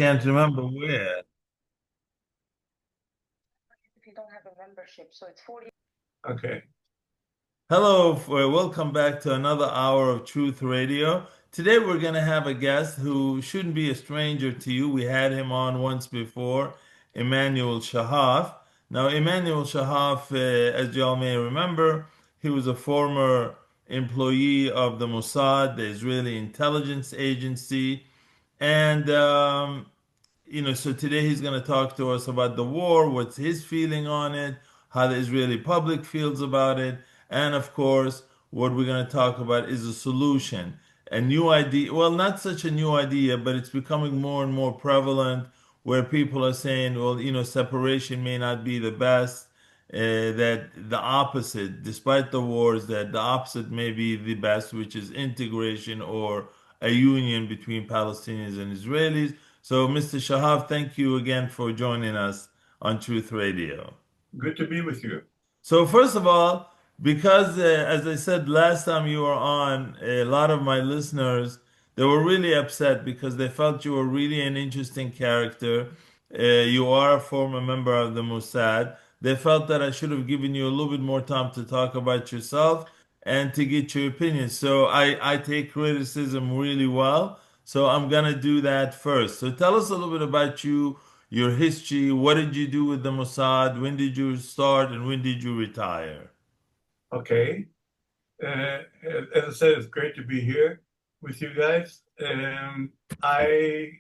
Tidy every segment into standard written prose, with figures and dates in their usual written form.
can't remember where. If you don't have a membership. So it's 40. Okay. Hello, welcome back to another hour of Truth Radio. Today we're going to have a guest who shouldn't be a stranger to you. We had him on once before, Emmanuel Shahaf. Now, Emmanuel Shahaf, as you all may remember, he was a former employee of the Mossad, the Israeli intelligence agency, and so today he's going to talk to us about the war, what's his feeling on it, how the Israeli public feels about it, and of course, what we're going to talk about is a solution. A new idea, well, not such a new idea, but it's becoming more and more prevalent where people are saying, well, separation may not be the best, that the opposite, despite the wars, that the opposite may be the best, which is integration or a union between Palestinians and Israelis. So, Mr. Shahab, thank you again for joining us on Truth Radio. Good to be with you. So, first of all, because as I said last time you were on, a lot of my listeners they were really upset because they felt you were really an interesting character. You are a former member of the Mossad. They felt that I should have given you a little bit more time to talk about yourself and to get your opinion. So I take criticism really well. So I'm gonna do that first. So tell us a little bit about you, your history. What did you do with the Mossad? When did you start and when did you retire? Okay. As I said, it's great to be here with you guys. I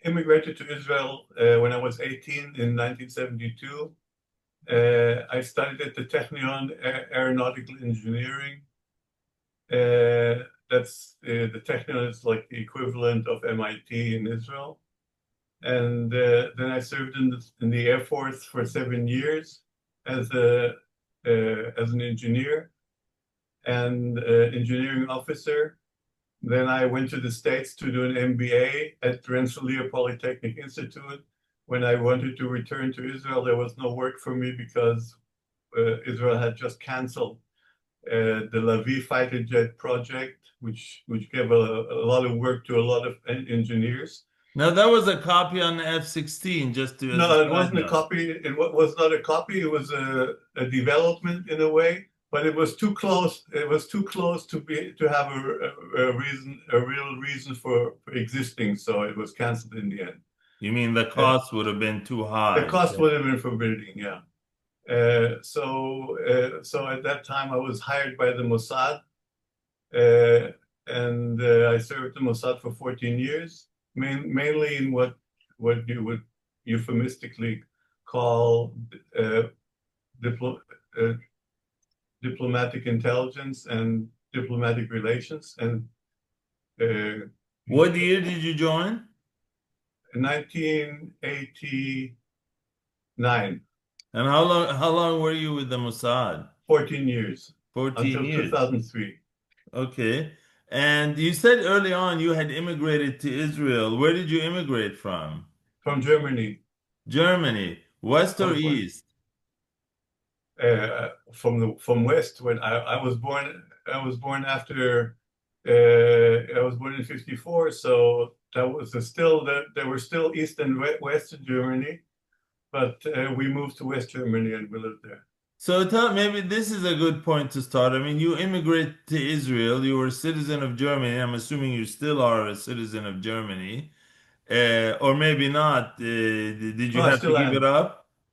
immigrated to Israel when I was 18 in 1972. I studied at the Technion Aeronautical Engineering. The Technion is like the equivalent of MIT in Israel. And then I served in the Air Force for 7 years as as an engineer and engineering officer. Then I went to the States to do an MBA at Rensselaer Polytechnic Institute. When I wanted to return to Israel, there was no work for me because Israel had just canceled the Lavi fighter jet project, which gave a lot of work to a lot of engineers. Now that was a copy on the F-16, just to as a No, it side wasn't a note. copy. It was not a copy. It was a development in a way, but it was too close. It was too close to have a real reason for existing. So it was canceled in the end. You mean the Uh, cost would have been too the high? cost would have been for building, yeah. So at that time, I was hired by the Mossad, uh, and I served the Mossad for 14 years, mainly in what you would euphemistically call uh, diplo uh, diplomatic intelligence and diplomatic relations. And uh, What year did you join? in 1989, And how long were you with the Mossad? 14 years 14 until years. 2003 Okay. And you said early on you had immigrated to Israel. Where did you immigrate from? from Germany. Germany, west or Of course. east? From West. When I was born, I was born in '54, so that was still that there were still East and West Germany, but we moved to West Germany and we lived there. So maybe this is a good point to start. I mean, you immigrate to Israel. You were a citizen of Germany. I'm assuming you still are a citizen of Germany. Or maybe not. Did No, you I have to still give it am. up?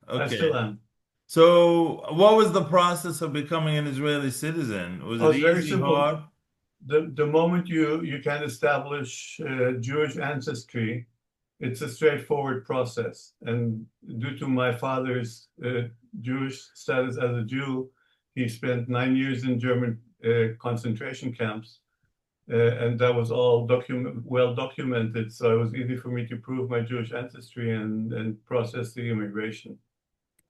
I still Okay. am. So, what was the process of becoming an Israeli citizen? Was Oh, it it's very easy, simple. hard? The moment you can establish Jewish ancestry, it's a straightforward process. And due to my father's Jewish status as a Jew, he spent 9 years in German concentration camps. And that was all well documented. So it was easy for me to prove my Jewish ancestry and process the immigration,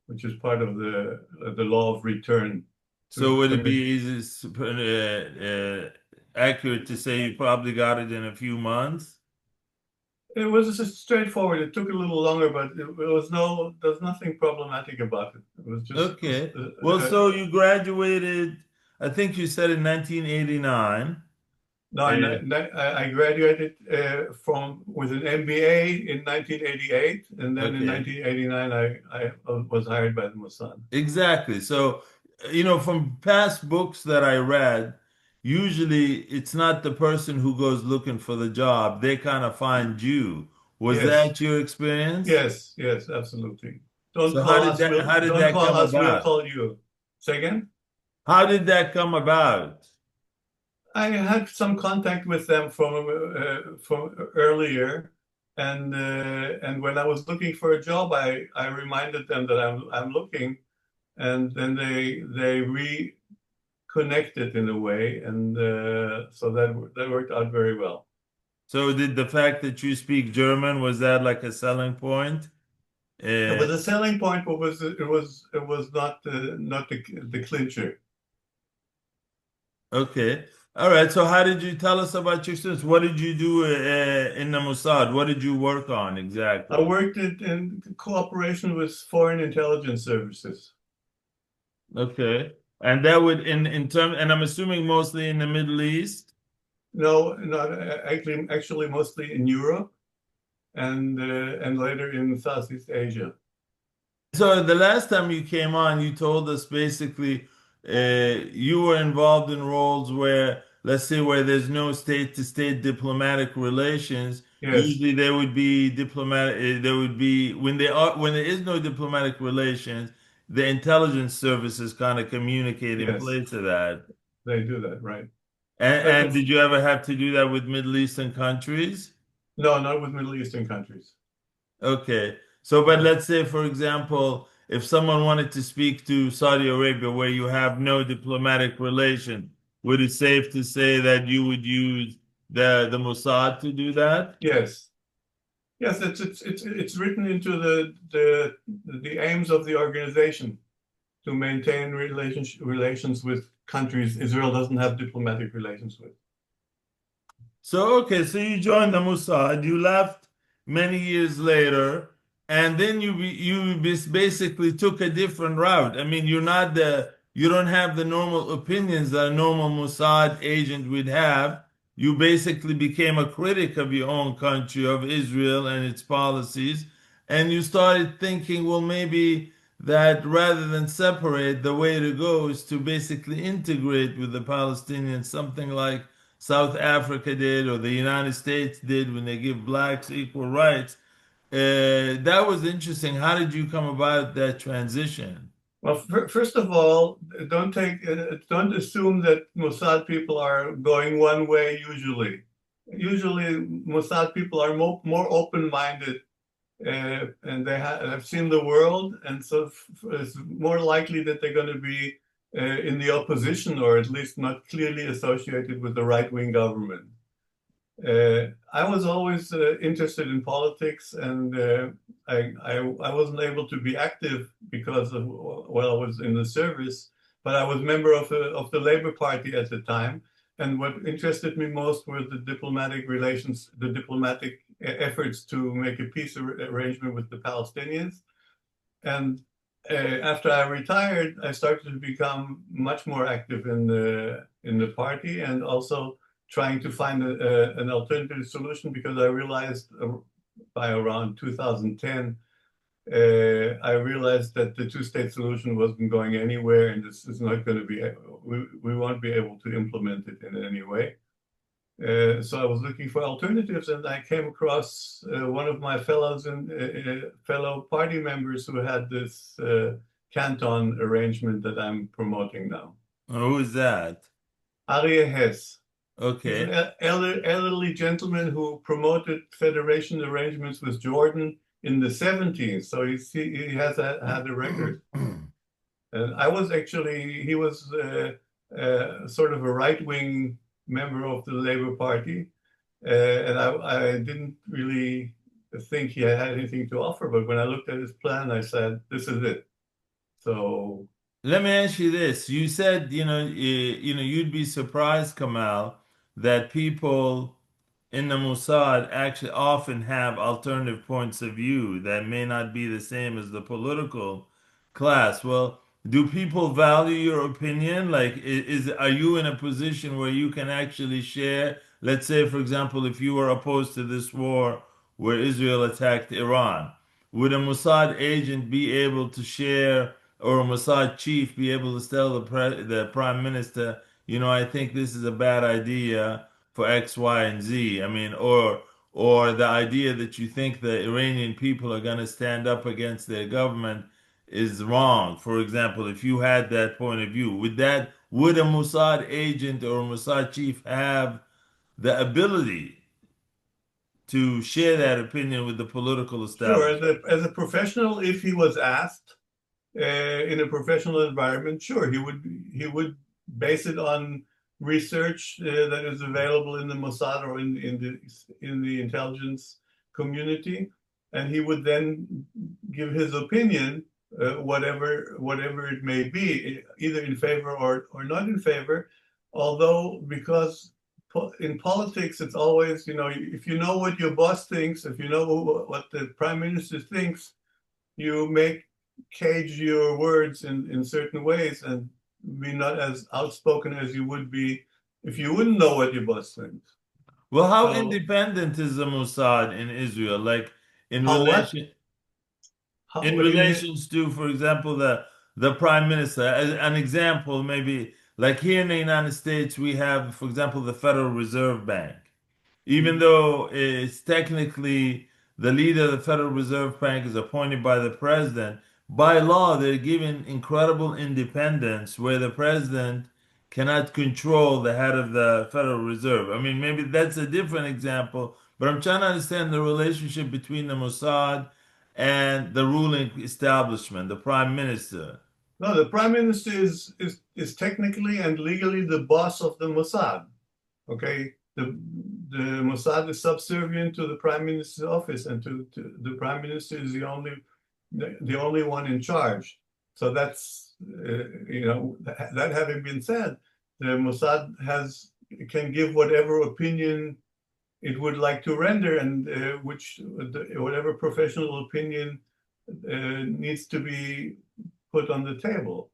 which is part of the law of return. So, would it be Permit. easy, accurate to say you probably got it in a few months? It was just straightforward. It took a little longer, but there's nothing problematic about it. It was just Okay. Well, so you graduated, I think you said in 1989. No, I graduated from with an MBA in 1988, and then in Okay. 1989 I was hired by the Mossad. Exactly. So, from past books that I read, usually it's not the person who goes looking for the job. They kind of find you. Was Yes, that your experience? yes, absolutely. So how did Don't that call come us, we'll about? call you. Say again? How did that come about? I had some contact with them from earlier, and when I was looking for a job, I reminded them that I'm looking, and then they reconnected in a way, and so that worked out very well. So did the fact that you speak German, was that like a selling point? But Uh, the selling point was it was not the clincher. okay. All right. So how did you tell us about your students? What did you do in the Mossad? What did you work on I exactly? worked in cooperation with foreign intelligence services. Okay. And that would in term, and I'm assuming mostly in the Middle East. No, not actually mostly in Europe and later in Southeast Asia. So the last time you came on, you told us basically you were involved in roles where, let's say, where there's no state-to-state diplomatic relations. Yes, Usually there would be diplomatic. There would be when there is no diplomatic relations, the intelligence services kind of communicate in yes, place of that. they do that, right? But And did you ever have to do that with Middle Eastern countries? no, not with Middle Eastern countries. Okay. So, but No. let's say, for example, if someone wanted to speak to Saudi Arabia where you have no diplomatic relation, would it safe to say that you would use the Mossad to do that? Yes, yes, it's written into the aims of the organization to maintain relations with countries Israel doesn't have diplomatic relations with. So, okay, so you joined the Mossad, you left many years later, and then basically took a different route. I mean, you don't have the normal opinions that a normal Mossad agent would have. You basically became a critic of your own country, of Israel and its policies, and you started thinking, well, maybe that rather than separate, the way to go is to basically integrate with the Palestinians, something like South Africa did or the United States did when they give blacks equal rights. That was interesting. How did you come about that transition? Well, first of all, don't assume that Mossad people are going one way usually. Usually, Mossad people are more open-minded and they have seen the world, and so it's more likely that they're going to be in the opposition or at least not clearly associated with the right-wing government. I was always interested in politics, and I wasn't able to be active because of while I was in the service, but I was member of the Labour Party at the time. And what interested me most were the diplomatic relations, the diplomatic efforts to make a peace arrangement with the Palestinians. And after I retired, I started to become much more active in the party and also trying to find an alternative solution because I realized by around 2010, I realized that the two-state solution wasn't going anywhere, and this is not going to be. We won't be able to implement it in any way. So I was looking for alternatives, and I came across one of my fellow party members who had this canton arrangement that I'm promoting now. Who is that? Aryeh Hess. He's an Okay. elderly gentleman who promoted federation arrangements with Jordan in the 70s. So he has had a record. And I was actually, he was sort of a right-wing member of the Labour Party. And I didn't really think he had anything to offer. But when I looked at his plan, I said, this is it. So, Let me ask you this. You said, you'd be surprised, Kamal, that people in the Mossad actually often have alternative points of view that may not be the same as the political class. Well, do people value your opinion? Like, are you in a position where you can actually share? Let's say, for example, if you were opposed to this war where Israel attacked Iran, would a Mossad agent be able to share, or a Mossad chief be able to tell the prime minister, I think this is a bad idea for X, Y, and Z? I mean, or the idea that you think the Iranian people are going to stand up against their government is wrong. For example, if you had that point of view, would a Mossad agent or a Mossad chief have the ability to share that opinion with the political Sure, establishment? as a professional, if he was asked in a professional environment, sure, he would base it on research that is available in the Mossad or in the intelligence community, and he would then give his opinion, whatever it may be, either in favor or not in favor. Although, because in politics, it's always, if you know what your boss thinks, if you know what the prime minister thinks, you make cage your words in certain ways and be not as outspoken as you would be if you wouldn't know what your boss thinks. Well, how So independent is the Mossad in Israel? Like in how what? relation How, in what do you mean? relations to, for example, the prime minister. As an example, maybe like here in the United States, we have, for example, the Federal Reserve Bank. Even Mhm. though it's technically the leader of the Federal Reserve Bank is appointed by the president, by law, they're given incredible independence where the president cannot control the head of the Federal Reserve. I mean, maybe that's a different example, but I'm trying to understand the relationship between the Mossad and the ruling establishment, the prime minister. No, the prime minister is technically and legally the boss of the Mossad. Okay, the Mossad is subservient to the prime minister's office, and to the prime minister is the only one in charge. So that's that having been said, the Mossad can give whatever opinion it would like to render, and whatever professional opinion needs to be put on the table.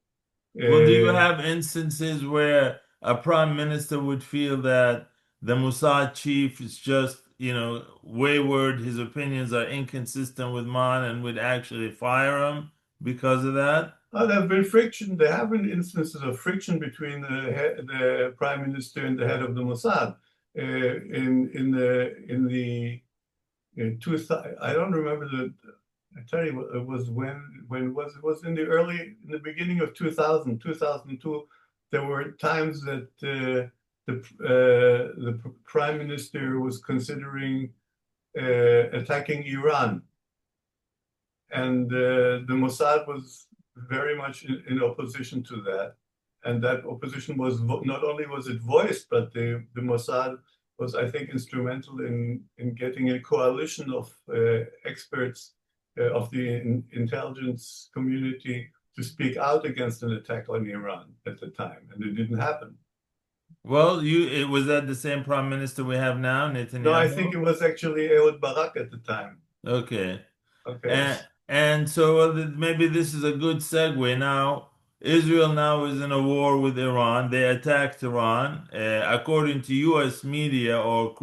Well, do you Uh, have instances where a prime minister would feel that the Mossad chief is just, wayward, his opinions are inconsistent with mine, and would actually fire him because of that? There have been friction. There have been instances of friction between the prime minister and the head of the Mossad. In 2000, I don't remember I tell you, it was when was it was in the beginning of 2000, 2002. There were times that the prime minister was considering attacking Iran, and the Mossad was very much in opposition to that. And that opposition was not only was it voiced, but the Mossad was, I think, instrumental in getting a coalition of experts of the intelligence community to speak out against an attack on Iran at the time, and it didn't happen. Well, it was that the same prime minister we have now, No, I think Netanyahu? it was actually Ehud Barak at the time. Okay. Okay. And so maybe this is a good segue now. Israel now is in a war with Iran. They attacked Iran. According to U.S. media or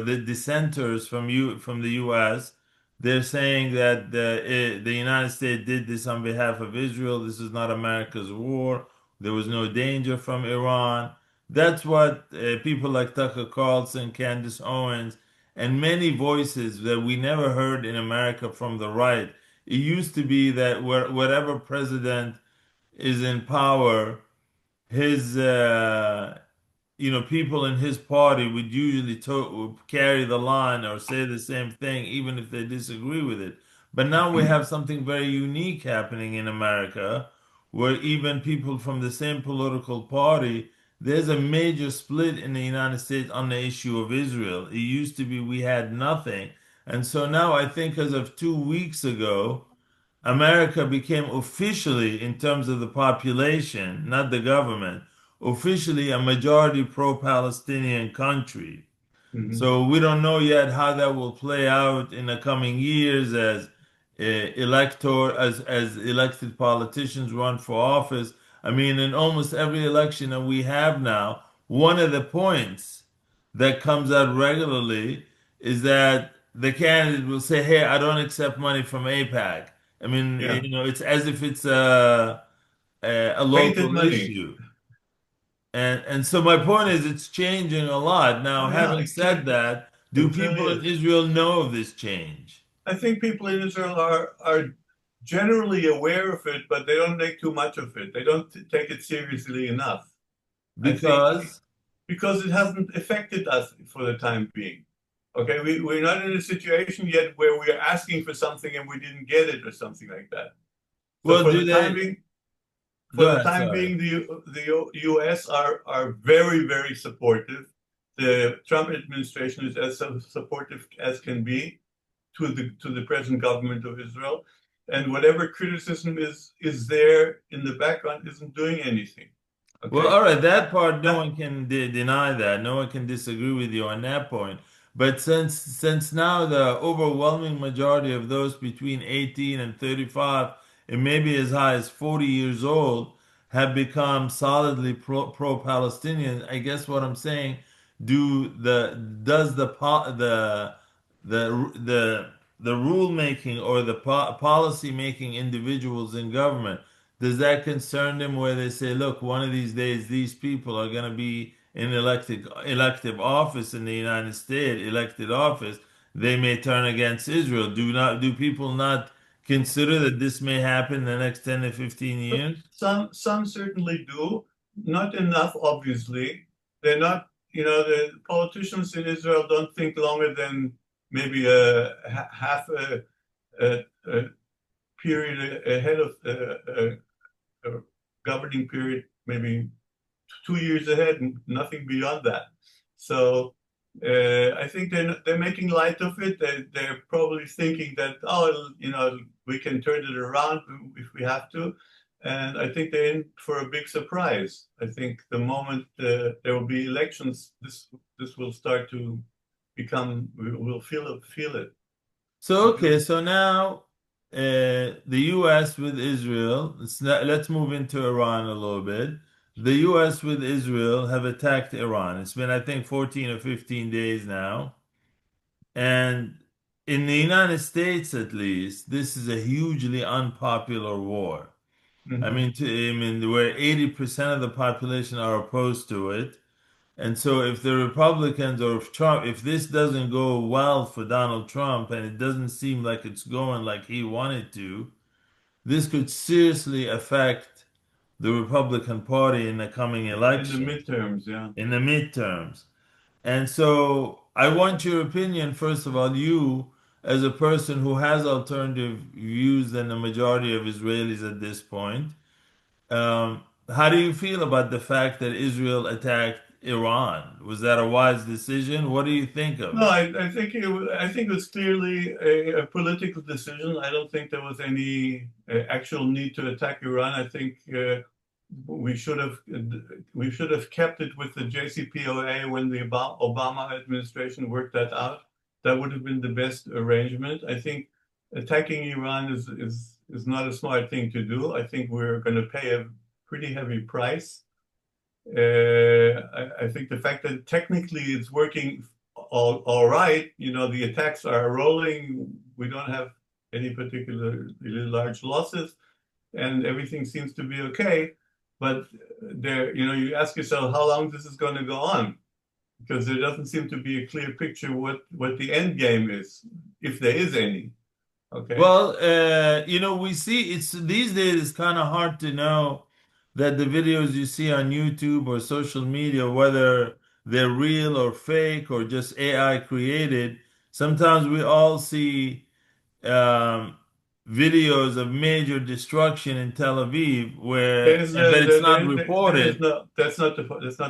the dissenters from the U.S., they're saying that the United States did this on behalf of Israel. This is not America's war. There was no danger from Iran. That's what people like Tucker Carlson, Candace Owens, and many voices that we never heard in America from the right. It used to be that whatever president is in power, his people in his party would usually carry the line or say the same thing, even if they disagree with it. But now we have something very unique happening in America, where even people from the same political party, there's a major split in the United States on the issue of Israel. It used to be we had nothing. And so now I think as of 2 weeks ago, America became officially, in terms of the population, not the government, officially a majority pro-Palestinian country. Mhm. So we don't know yet how that will play out in the coming years as elector as elected politicians run for office. I mean, in almost every election that we have now, one of the points that comes out regularly is that the candidate will say, "Hey, I don't accept money from APAC." I mean, Yeah. it's as if it's a Painted local money. issue. And so my point is it's changing a lot. Now, Oh yeah, having it, said that, do clearly people in is. Israel know of this change? I think people in Israel are generally aware of it, but they don't make too much of it. They don't take it seriously enough. I think Because, because it hasn't affected us for the time being. Okay, we're not in a situation yet where we're asking for something and we didn't get it or something like that. So well, do they for go the ahead, time sorry. being, the U.S. are very, very supportive. The Trump administration is as supportive as can be to the present government of Israel, and whatever criticism is there in the background isn't doing anything. Well, Okay, all right, that part, no that one can deny that. No one can disagree with you on that point. But since now the overwhelming majority of those between 18 and 35, and maybe as high as 40 years old, have become solidly pro-Palestinian, I guess what I'm saying, does the the rule making or the policy making individuals in government, does that concern them where they say, look, one of these days these people are going to be in elective office in the United States, elected office, they may turn against Israel. Do people not consider that this may happen in the next 10 to 15 years? some certainly do, not enough, obviously. They're not, the politicians in Israel don't think longer than maybe half a period ahead of a governing period, maybe 2 years ahead, and nothing beyond that. So I think they're making light of it. They're probably thinking that, oh, we can turn it around if we have to. And I think they're in for a big surprise. I think the moment there will be elections, this will start to become. We'll feel it. So okay, so now the U.S. with Israel. Let's move into Iran a little bit. The U.S. with Israel have attacked Iran. It's been, I think, 14 or 15 days now, and in the United States, at least, this is a hugely unpopular war. Mm-hmm. I mean, where 80% of the population are opposed to it. And so if the Republicans or if Trump, if this doesn't go well for Donald Trump and it doesn't seem like it's going like he wanted to, this could seriously affect the Republican Party in the coming In the election, midterms, yeah. in the midterms. And so I want your opinion, first of all, you as a person who has alternative views than the majority of Israelis at this point. How do you feel about the fact that Israel attacked Iran? Was that a wise decision? What do you think of No, it? I think it was clearly a political decision. I don't think there was any actual need to attack Iran. I think we should have we should have kept it with the JCPOA when the Obama administration worked that out. That would have been the best arrangement. I think attacking Iran is not a smart thing to do. I think we're going to pay a pretty heavy price. I think the fact that technically it's working all right, the attacks are rolling. We don't have any particularly large losses, and everything seems to be okay. But you ask yourself how long this is going to go on, because there doesn't seem to be a clear picture what the end game is, if there is any. Okay. Well, we see it's these days it's kind of hard to know that the videos you see on YouTube or social media, whether they're real or fake or just AI created. Sometimes we all see um, videos of major destruction in Tel Aviv There is but no, it's there, not there is reported. no, that's not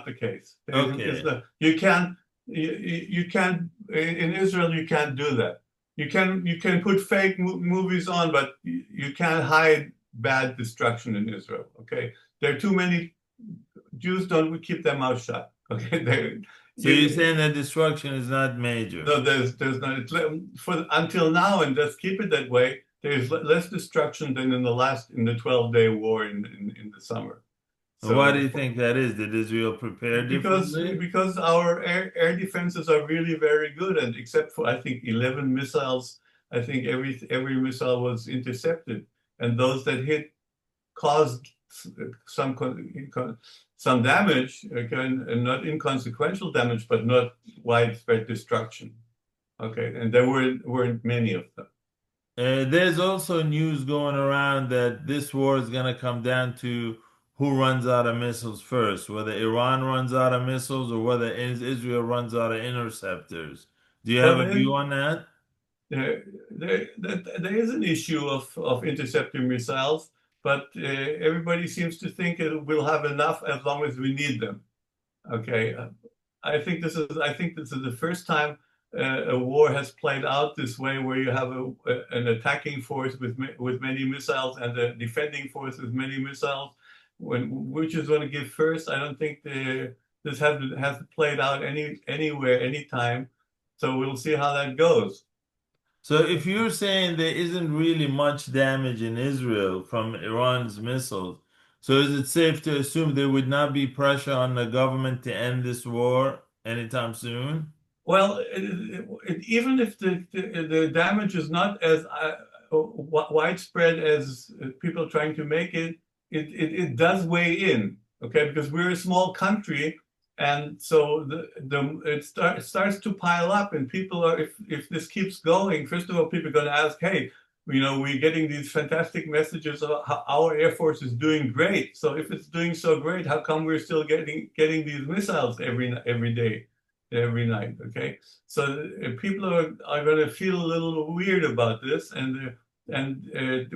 the case. There's Okay. no, you can't, in Israel, you can't do that. You can put fake movies on, but you can't hide bad destruction in Israel. Okay. There are too many Jews don't keep their mouth shut. Okay. So you're You, saying that destruction is not major. no, there's not, for until now, and just keep it that way. there's less destruction than in the 12-day war in the summer. Why do So you think that is? Did Israel prepare differently? because our air defenses are really very good, and except for I think 11 missiles, I think every missile was intercepted, and those that hit caused some some damage, okay, and not inconsequential damage, but not widespread destruction. Okay, and there weren't many of them. There's also news going around that this war is going to come down to who runs out of missiles first, whether Iran runs out of missiles or whether Israel runs out of interceptors. Do you Well, have a view on that? there is an issue of interceptor missiles, but everybody seems to think it will have enough as long as we need them. Okay, I think this is the first time a war has played out this way, where you have an attacking force with many missiles and a defending force with many missiles. Which is going to give first? I don't think this has played out anywhere anytime. So we'll see how that goes. So if you're saying there isn't really much damage in Israel from Iran's missiles, so is it safe to assume there would not be pressure on the government to end this war anytime soon? Well, even if the damage is not as widespread as people are trying to make it, it does weigh in, okay? Because we're a small country, and so it starts to pile up, and people are if this keeps going, first of all, people are going to ask, hey, we're getting these fantastic messages of how our Air Force is doing great. So if it's doing so great, how come we're still getting these missiles every day? Every night. Okay, so people are going to feel a little weird about this, and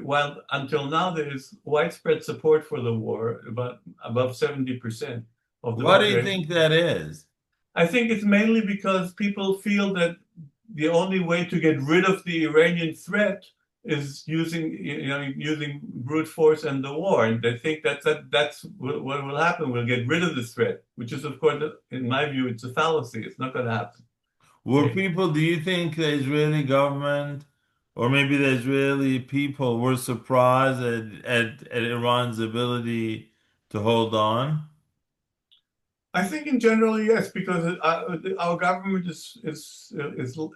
while until now there is widespread support for the war, about above 70% of the What do you population. think that is? I think it's mainly because people feel that the only way to get rid of the Iranian threat is using brute force and the war, and they think that's what will happen. We'll get rid of the threat, which is, of course, in my view, it's a fallacy. It's not going to happen. Were Okay? people, do you think the Israeli government or maybe the Israeli people were surprised at Iran's ability to hold on? I think in general, yes, because our government is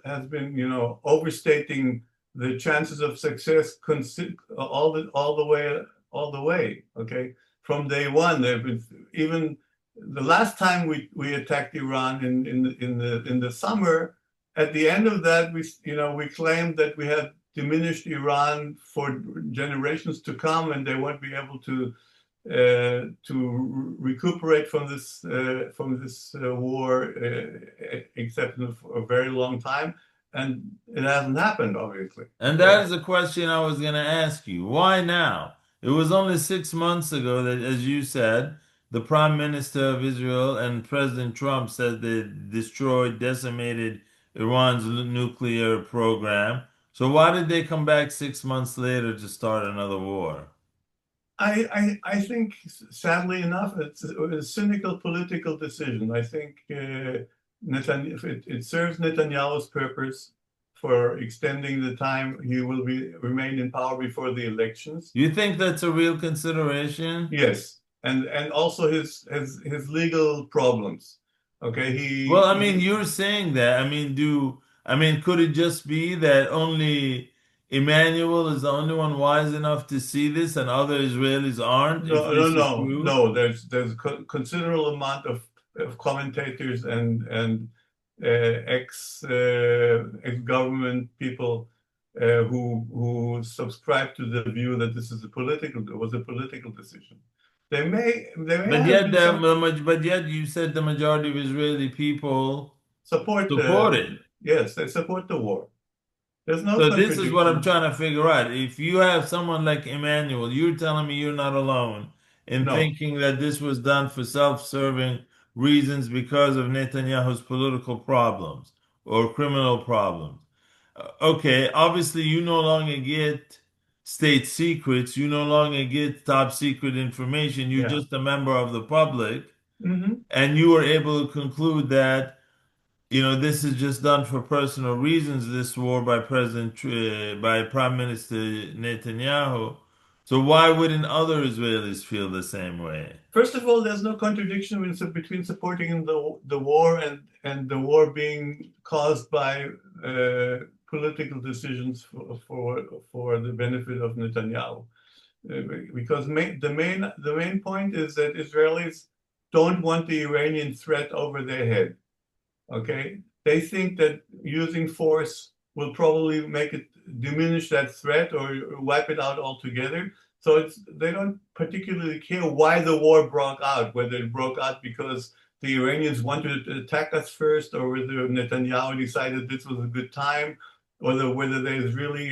has been, overstating the chances of success all the way. Okay, from day one, there have been even the last time we attacked Iran in the summer. At the end of that, we claimed that we had diminished Iran for generations to come, and they won't be able to recuperate from this war, except for a very long time, and it hasn't happened, obviously. And Okay, that is a question I was going to ask you. Why now? It was only 6 months ago that, as you said, the Prime Minister of Israel and President Trump said they destroyed, decimated Iran's nuclear program. So why did they come back 6 months later to start another war? I think, sadly enough, it's a cynical political decision. I think it serves Netanyahu's purpose for extending the time he will remain in power before the elections. You think that's a real consideration? Yes, and also his legal problems. Okay, Well, I mean, you're saying that. Could it just be that only Emmanuel is the only one wise enough to see this and other Israelis aren't, if no, no, this is no, true? no. There's considerable amount of commentators and ex government people who subscribe to the view that it was a political decision. There may But have yet, been some but yet you said the majority of Israeli people support. support it. Yes, they support the war. There's no So this is what I'm contradiction. trying to figure out. If you have someone like Emmanuel, you're telling me you're not alone in No, thinking that this was done for self-serving reasons because of Netanyahu's political problems or criminal problems. Okay, obviously you no longer get state secrets, you no longer get top secret information, you're yeah. just a member of the public, Hmm. and you were able to conclude that this is just done for personal reasons, this war by by Prime Minister Netanyahu. So why wouldn't other Israelis feel the same way? First of all, there's no contradiction between supporting the war and the war being caused by political decisions for the benefit of Netanyahu. Because the main point is that Israelis don't want the Iranian threat over their head. Okay, they think that using force will probably make it diminish that threat or wipe it out altogether. So they don't particularly care why the war broke out, whether it broke out because the Iranians wanted to attack us first, or whether Netanyahu decided this was a good time, or whether there's really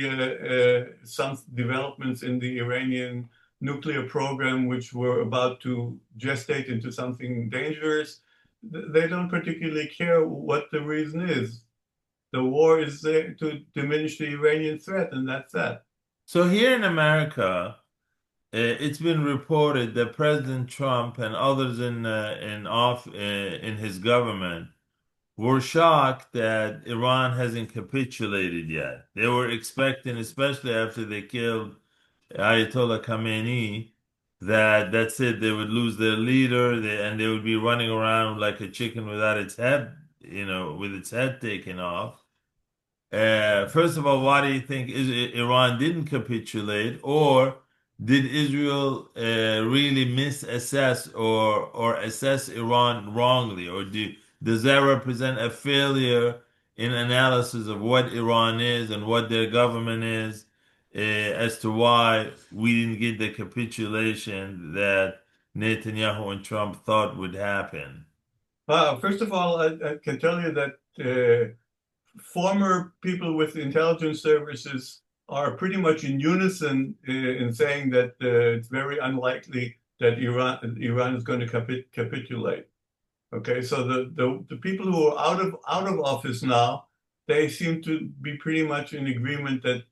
some developments in the Iranian nuclear program which were about to gestate into something dangerous. They don't particularly care what the reason is. The war is there to diminish the Iranian threat, and that's that. So here in America, it's been reported that President Trump and others in his government were shocked that Iran hasn't capitulated yet. They were expecting, especially after they killed Ayatollah Khamenei, that that's it. They would lose their leader, and they would be running around like a chicken without its head, with its head taken off. First of all, why do you think Iran didn't capitulate, or did Israel really misassess or assess Iran wrongly, or does that represent a failure in analysis of what Iran is and what their government is, as to why we didn't get the capitulation that Netanyahu and Trump thought would happen? First of all, I can tell you that former people with intelligence services are pretty much in unison in saying that it's very unlikely that Iran is going to capitulate. Okay, so the people who are out of office now, they seem to be pretty much in agreement that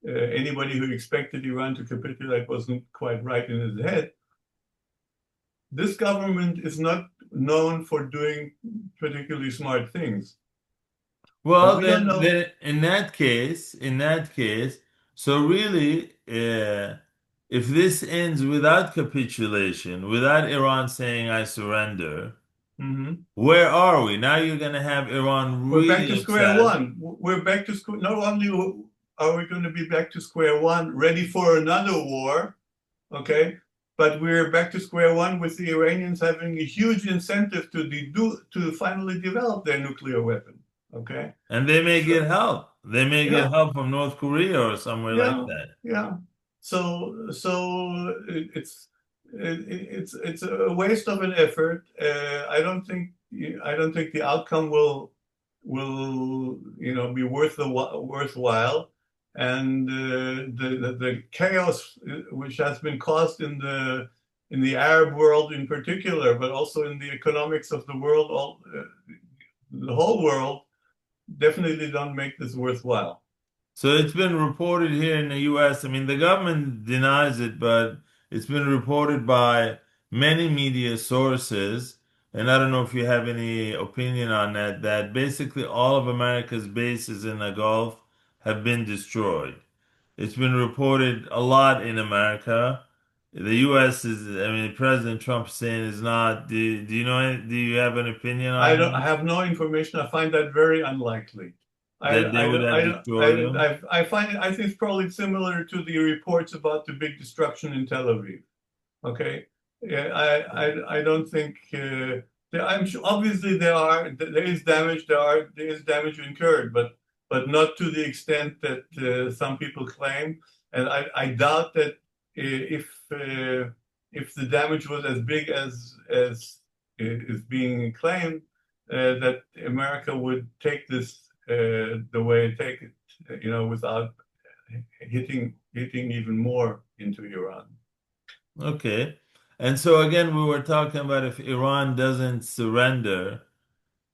anybody who expected Iran to capitulate wasn't quite right in his head. This government is not known for doing particularly smart things. But Well, we don't know. then in that case, so really, if this ends without capitulation, without Iran saying I surrender, Mhm. where are we? Now you're going to have Iran We're back really to square upset. one. We're back to square. Not only are we going to be back to square one, ready for another war, okay, but we're back to square one with the Iranians having a huge incentive to finally develop their nuclear weapon. Okay, And they may so get help. They may get yeah, help from North Korea or somewhere like yeah, that. yeah. So it's a waste of an effort. I don't think the outcome will be worthwhile, and the chaos which has been caused in the Arab world in particular, but also in the economics of the world, the whole world, definitely don't make this worthwhile. So it's been reported here in the US. I mean, the government denies it, but it's been reported by many media sources. And I don't know if you have any opinion on that, that basically all of America's bases in the Gulf have been destroyed. It's been reported a lot in America. The US I mean, President Trump saying is not. Do you know, do you have an opinion I on don't I that? have no information. I find that very unlikely. I That they I would don't have I don't destroyed them? I find it. I think it's probably similar to the reports about the big destruction in Tel Aviv. Okay, yeah, I don't think I'm sure. Obviously, there is damage. There is damage incurred, but not to the extent that some people claim. And I doubt that if the damage was as big as is being claimed, that America would take this the way it take it, without hitting even more into Iran. Okay. And so again, we were talking about if Iran doesn't surrender,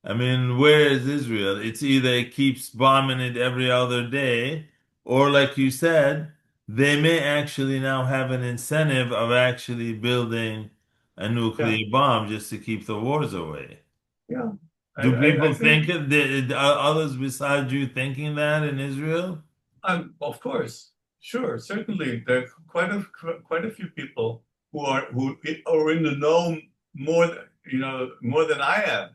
I mean, where is Israel? It's either it keeps bombing it every other day, or like you said, they may actually now have an incentive of actually building a Yeah, nuclear bomb just to keep the wars away. yeah. Do I people think, think it? Are others besides you thinking that in Israel? of course, sure, certainly, there are quite a few people who are in the know more, more than I am.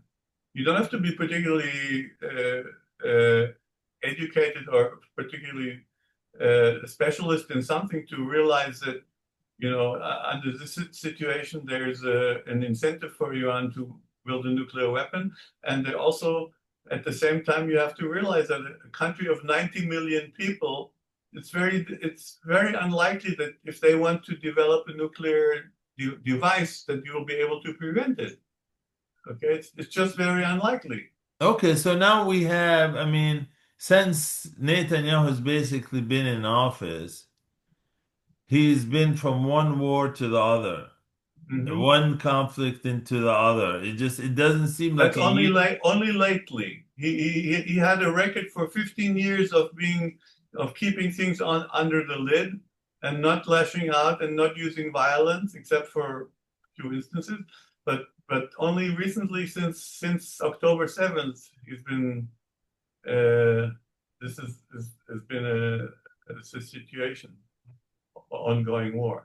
You don't have to be particularly educated or particularly a specialist in something to realize that, under this situation, there's an incentive for Iran to build a nuclear weapon. And they also, at the same time, you have to realize that a country of 90 million people, it's very unlikely that if they want to develop a nuclear device, that you will be able to prevent it. Okay, it's just very unlikely. Okay, so now we have, I mean, since Netanyahu has basically been in office, he's been from one war to the other, Mhm. one conflict into the other. It doesn't seem like That's a year. only lately. He had a record for 15 years of keeping things on under the lid and not lashing out and not using violence, except for a few instances. But only recently, since October 7th, he's been this has been a situation, ongoing war.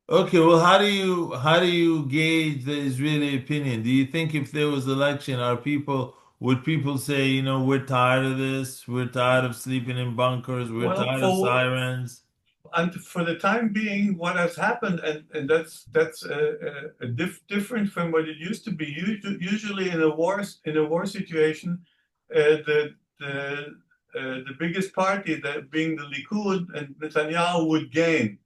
Okay, well, how do you gauge the Israeli opinion? Do you think if there was election, would people say, we're tired of this, we're tired of sleeping in bunkers, we're Well, tired of sirens? and for the time being, what has happened, and that's different from what it used to be. Usually, in a war situation, the biggest party, that being the Likud and Netanyahu, would gain.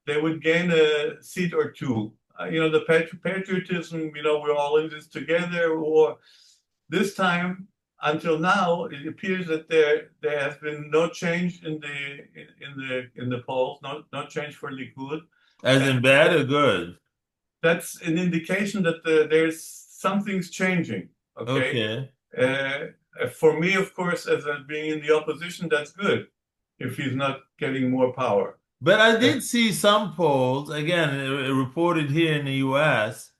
They would gain a seat or two. The patriotism. We're all in this together. Or this time, until now, it appears that there has been no change in the polls, no change for Likud, As and in bad or good? that's an indication that there's something's changing. Okay, Okay. uh, for me, of course, as being in the opposition, that's good if he's not getting more power. But I Uh, did see some polls, again, reported here in the US,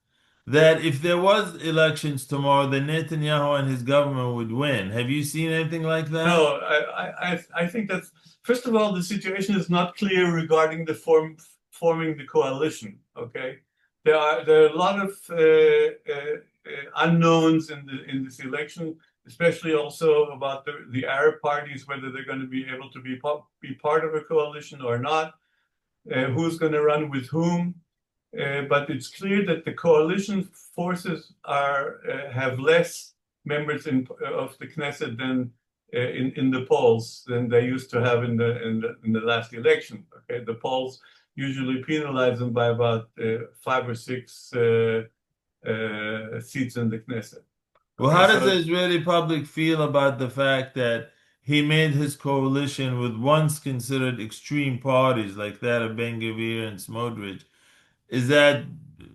that if there was elections tomorrow, then Netanyahu and his government would win. Have you seen anything like that? No, I think that's, first of all, the situation is not clear regarding the forming the coalition. Okay, there are a lot of unknowns in this election, especially also about the Arab parties, whether they're going to be able to be part of a coalition or not, who's going to run with whom. But it's clear that the coalition forces have less members of the Knesset than in the polls than they used to have in the last election. Okay, the polls usually penalize them by about 5 or 6 seats in the Knesset. Well, Okay, how does the so Israeli public feel about the fact that he made his coalition with once considered extreme parties like that of Ben Gvir and Smotrich? Is that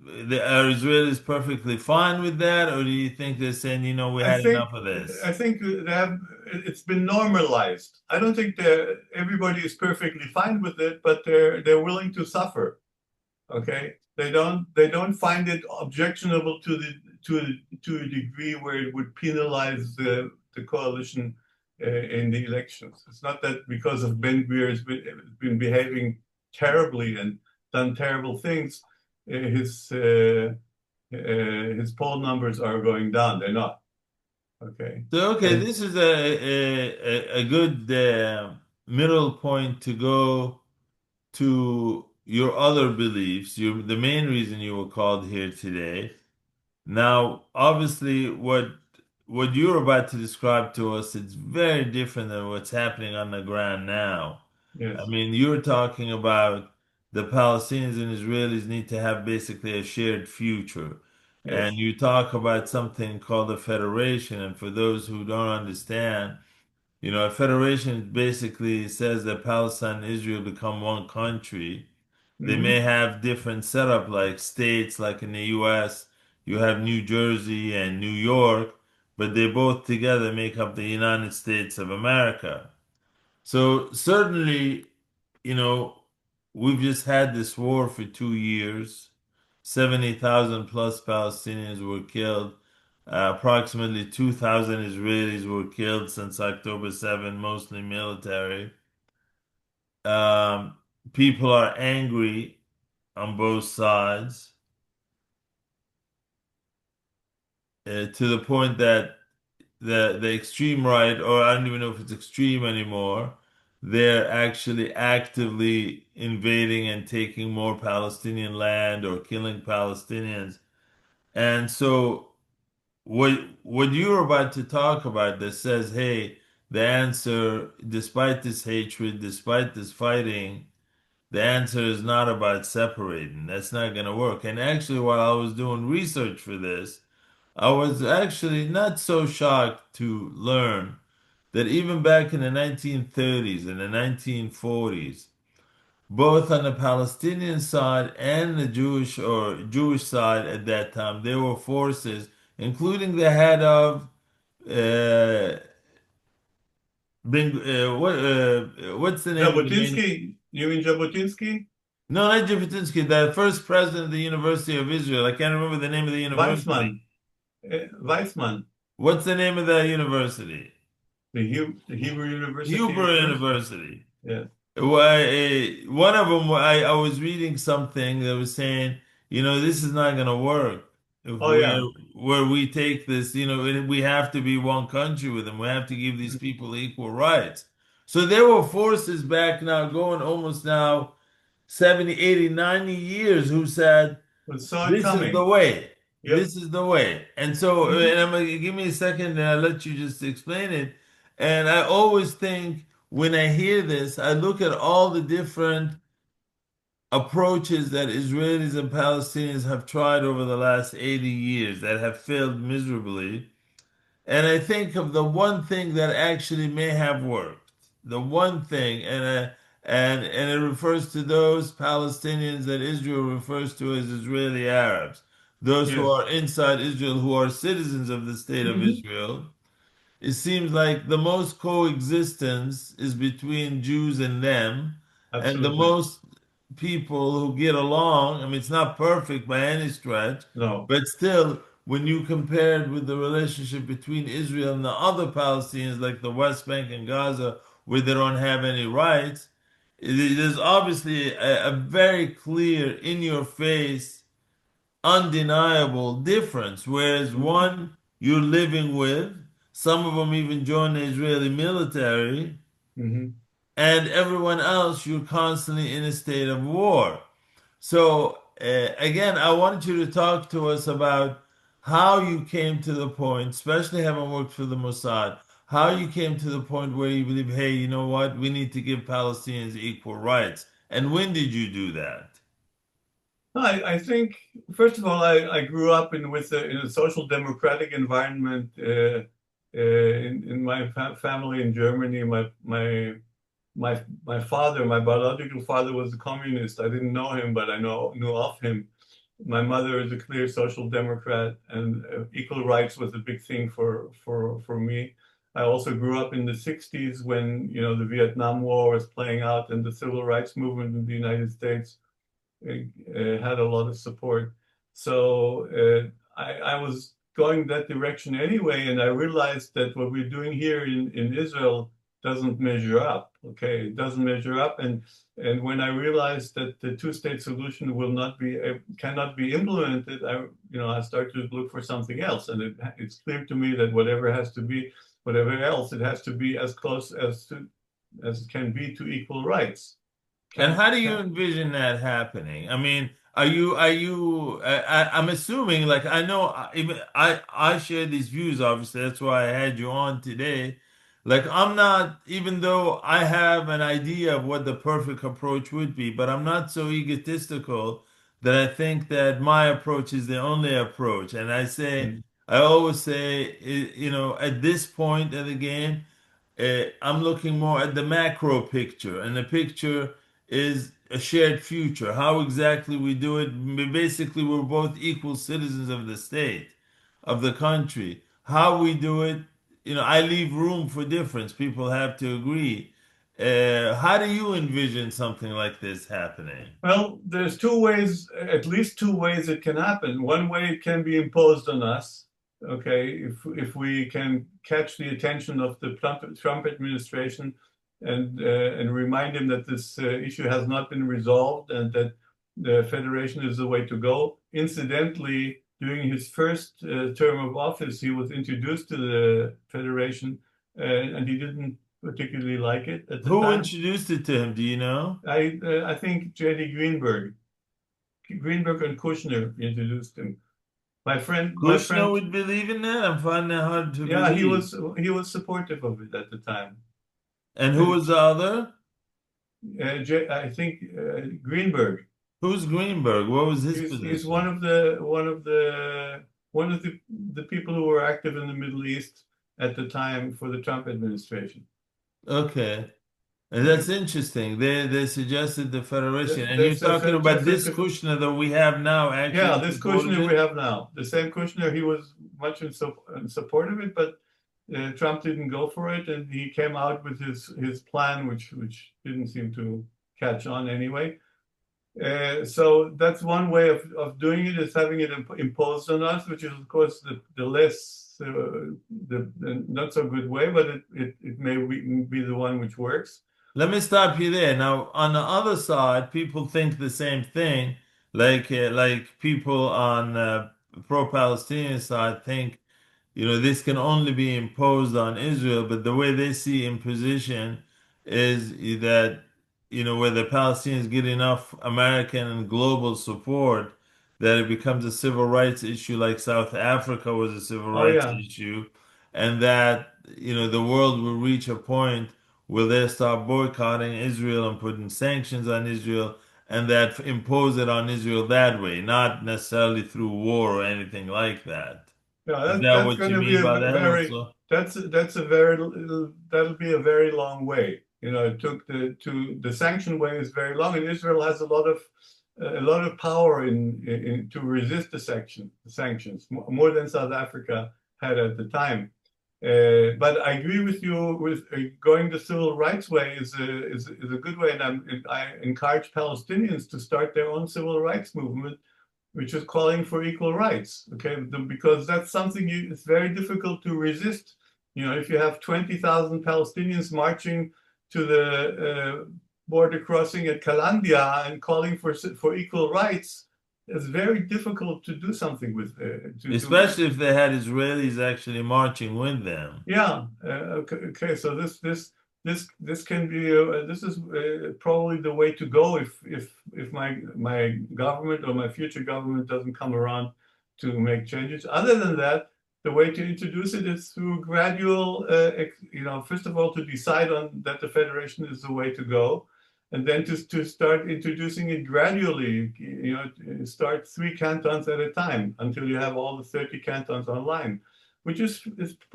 are Israelis perfectly fine with that, or do you think they're saying, we I had think enough of I this? think it's been normalized. I don't think that everybody is perfectly fine with it, but they're willing to suffer. Okay, they don't find it objectionable to a degree where it would penalize the coalition in the elections. It's not that because of Ben Gvir has been behaving terribly and done terrible things, his poll numbers are going down. They're not. Okay, So, okay, and this is a good middle point to go to your other beliefs. The main reason you were called here today. Now, obviously, what you're about to describe to us, it's very different than what's happening on the ground now. I yes, mean, you're talking about the Palestinians and Israelis need to have basically a shared future. And yes. you talk about something called a federation. And for those who don't understand, a federation basically says that Palestine and Israel become one country. They may Hmm. have different setup like states, like in the US, you have New Jersey and New York, but they both together make up the United States of America. So certainly, you know, we've just had this war for 2 years. 70,000 plus Palestinians were killed. Approximately 2,000 Israelis were killed since October 7, mostly military. Um, People are angry on both sides to the point that the extreme right, or I don't even know if it's extreme anymore, they're actually actively invading and taking more Palestinian land or killing Palestinians. And so what you're about to talk about that says, hey, the answer, despite this hatred, despite this fighting, the answer is not about separating. That's not going to work. And actually, while I was doing research for this, I was actually not so shocked to learn that even back in the 1930s and the 1940s, both on the Palestinian side and the Jewish side at that time, there were forces, including the head of uh, what's the name of the main? Jabotinsky, you mean Jabotinsky? No, not Jabotinsky, the first president of the University of Israel. I can't remember the name of the university. Weizmann, Weizmann, What's the name of that university? The Hebrew University of Hebrew course. University. Yeah. One of them, I was reading something that was saying, this is not going to work if Oh yeah. where we take this, we have to be one country with them. We have to give these people equal rights. So there were forces back now going almost now 70, 80, 90 years who said, We saw it this is the coming. way. Yep. This is the way. And so, Mhm. and I'm gonna give me a second and I'll let you just explain it. And I always think when I hear this, I look at all the different approaches that Israelis and Palestinians have tried over the last 80 years that have failed miserably. And I think of the one thing that actually may have worked. The one thing, and it refers to those Palestinians that Israel refers to as Israeli Arabs, those who Yes. are inside Israel, who are citizens of the state of Mhm. Israel. It seems like the most coexistence is between Jews and them, and the Absolutely. most people who get along. I mean, it's not perfect by any stretch, No. but still, when you compare it with the relationship between Israel and the other Palestinians, like the West Bank and Gaza, where they don't have any rights, it is obviously a very clear, in your face, undeniable difference. Whereas Mhm. one you're living with, some of them even join the Israeli military, Mhm. and everyone else you're constantly in a state of war. So again, I want you to talk to us about how you came to the point, especially having worked for the Mossad, how you came to the point where you believe, hey, you know what, we need to give Palestinians equal rights. And when did you do that? I think first of all, I grew up in a social democratic environment in my family in Germany. My father, my biological father, was a communist. I didn't know him, but I knew of him. My mother is a clear social democrat, and equal rights was a big thing for me. I also grew up in the 60s when, the Vietnam War was playing out and the civil rights movement in the United States had a lot of support. So I was going that direction anyway, and I realized that what we're doing here in Israel doesn't measure up. Okay, it doesn't measure up, and when I realized that the two-state solution cannot be implemented, I started to look for something else, and it's clear to me that whatever else, it has to be as close as it can be to equal rights. And Can't how do you can't. envision that happening? I mean, I'm assuming, like, I know even I share these views, obviously, that's why I had you on today. Like, I'm not, even though I have an idea of what the perfect approach would be, but I'm not so egotistical that I think that my approach is the only approach. And Mm, I always say, at this point of the game, I'm looking more at the macro picture, and the picture is a shared future. How exactly we do it? Basically, we're both equal citizens of the state, of the country. How we do it, I leave room for difference. People have to agree. How do you envision something like this happening? Well, there's two ways, at least two ways it can happen. One way it can be imposed on us, Okay, if we can catch the attention of the Trump administration and remind him that this issue has not been resolved and that the federation is the way to go. Incidentally, during his first term of office, he was introduced to the federation, and he didn't particularly like it at the Who time. introduced it to him? Do you know? I think J.D. Greenberg and Kushner introduced him. My Kushner friend, would believe in that? I'm finding it hard to yeah, believe. he was supportive of it at the time. And who And was the other? I think Greenberg. Who's Greenberg? What was his He's position? one of the people who were active in the Middle East at the time for the Trump administration. Okay. And that's Okay. interesting. They suggested the Federation. And They you're talking about this suggested, Kushner that we have now yeah, actually this supported Kushner we it? have now, the same Kushner, he was much in support of it, but Trump didn't go for it, and he came out with his plan, which didn't seem to catch on anyway. So that's one way of doing it, is having it imposed on us, which is of course the less the not so good way, but it may be the one which works. Let me stop you there. Now, on the other side, people think the same thing. Like people on pro-Palestinian side think, this can only be imposed on Israel, but the way they see imposition is that, where the Palestinians get enough American and global support, that it becomes a civil rights issue like South Africa was a civil Oh rights yeah, issue, and that, the world will reach a point where they start boycotting Israel and putting sanctions on Israel, and that impose it on Israel that way, not necessarily through war or anything like that. yeah, Is that that's what going you to be mean a by that very also? that's a very that'll be a very long way. It took the sanction way is very long, and Israel has a lot of power in to resist the sanctions more than South Africa had at the time. But I agree with you with going the civil rights way is a good way, and I encourage Palestinians to start their own civil rights movement, which is calling for equal rights. Okay, because that's something it's very difficult to resist. If you have 20,000 Palestinians marching to the border crossing at Kalandia and calling for equal rights, it's very difficult to do something with to do. Especially if they had Israelis actually marching with them. Yeah. Okay. So this can be this is probably the way to go if my government or my future government doesn't come around to make changes. Other than that, the way to introduce it is through gradual. First of all, to decide on that the federation is the way to go, and then to start introducing it gradually. Start 3 cantons at a time until you have all the 30 cantons online, which is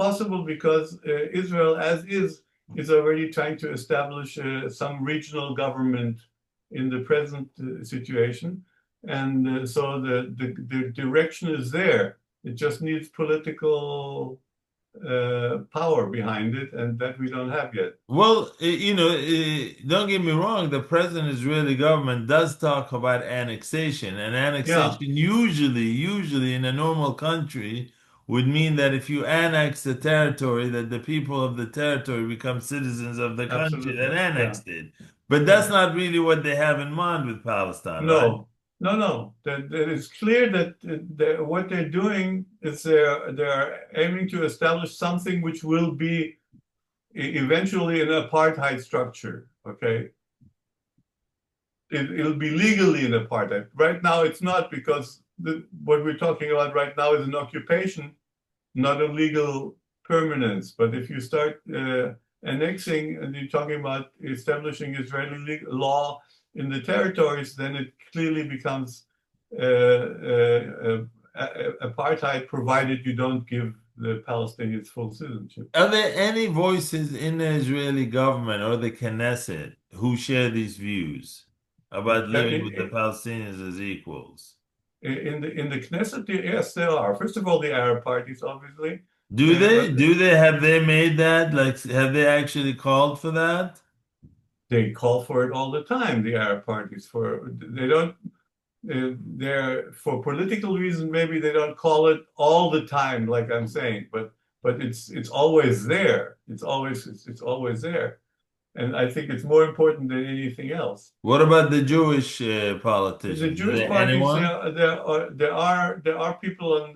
possible because Israel, as is already trying to establish some regional government in the present situation, and so the direction is there. It just needs political power behind it, and that we don't have yet. Well, don't get me wrong, the present Israeli government does talk about annexation, and Yeah, annexation usually in a normal country would mean that if you annex the territory, that the people of the territory become citizens of the country that absolutely. Yeah, annexed it. But yeah. that's not really what they have in mind with Palestine, right? No, no. That it's clear that what they're doing is they're aiming to establish something which will be eventually an apartheid structure. Okay, it'll be legally an apartheid. Right now, it's not, because what we're talking about right now is an occupation, not a legal permanence. But if you start annexing and you're talking about establishing Israeli law in the territories, then it clearly becomes apartheid, provided you don't give the Palestinians full citizenship. Are there any voices in the Israeli government or the Knesset who share these views about living with the Palestinians as equals? In the Knesset, yes, there are. First of all, the Arab parties, obviously, Do they? but Have they made that? Like, have they actually called for that? they call for it all the time. The Arab parties, for they don't. they're for political reasons, maybe they don't call it all the time, like I'm saying, but it's always there. It's always there. And I think it's more important than anything else. What about the Jewish The politicians? Is Jewish there parties, anyone? there are people on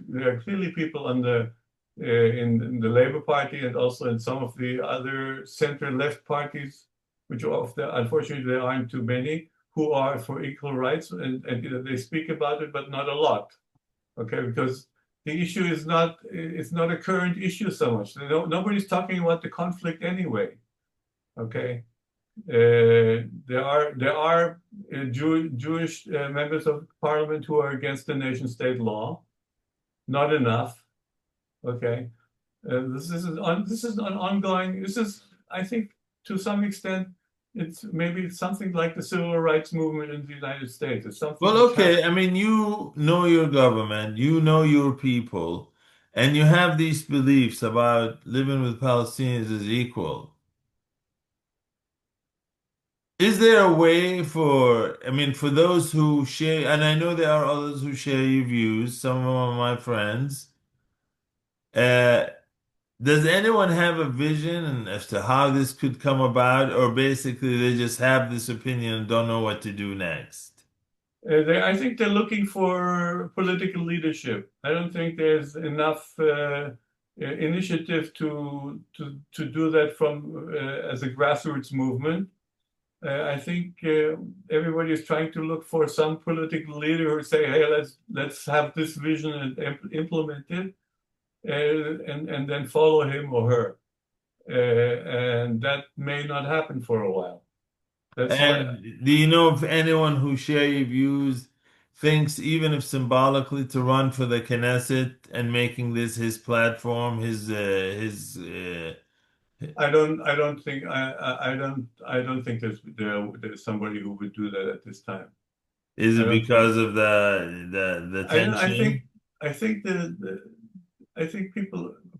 there are clearly people on the in the Labour Party and also in some of the other center-left parties, which are unfortunately there aren't too many, who are for equal rights and you know, they speak about it, but not a lot. Okay, because the issue is not it's not a current issue so much. Nobody's talking about the conflict anyway. Okay. There are Jewish members of parliament who are against the nation state law. Not enough. Okay, this is an ongoing. This is, I think, to some extent, it's maybe something like the civil rights movement in the United States. It's something Well, which okay. has. I mean, you know your government, you know your people, and you have these beliefs about living with Palestinians as equal. Is there a way for, I mean, for those who share, and I know there are others who share your views, some of them are my friends. Uh, does anyone have a vision as to how this could come about, or basically they just have this opinion and don't know what to do next? I think they're looking for political leadership. I don't think there's enough initiative to do that from as a grassroots movement. I think everybody is trying to look for some political leader who say, "Hey, let's have this vision and implement it, and then follow him or her." And that may not happen for a while. That's why And do you know if anyone who share your views thinks, even if symbolically, to run for the Knesset and making this his platform, I don't think there's somebody who would do that at this time. is I it don't think because of the I think tension? I think I think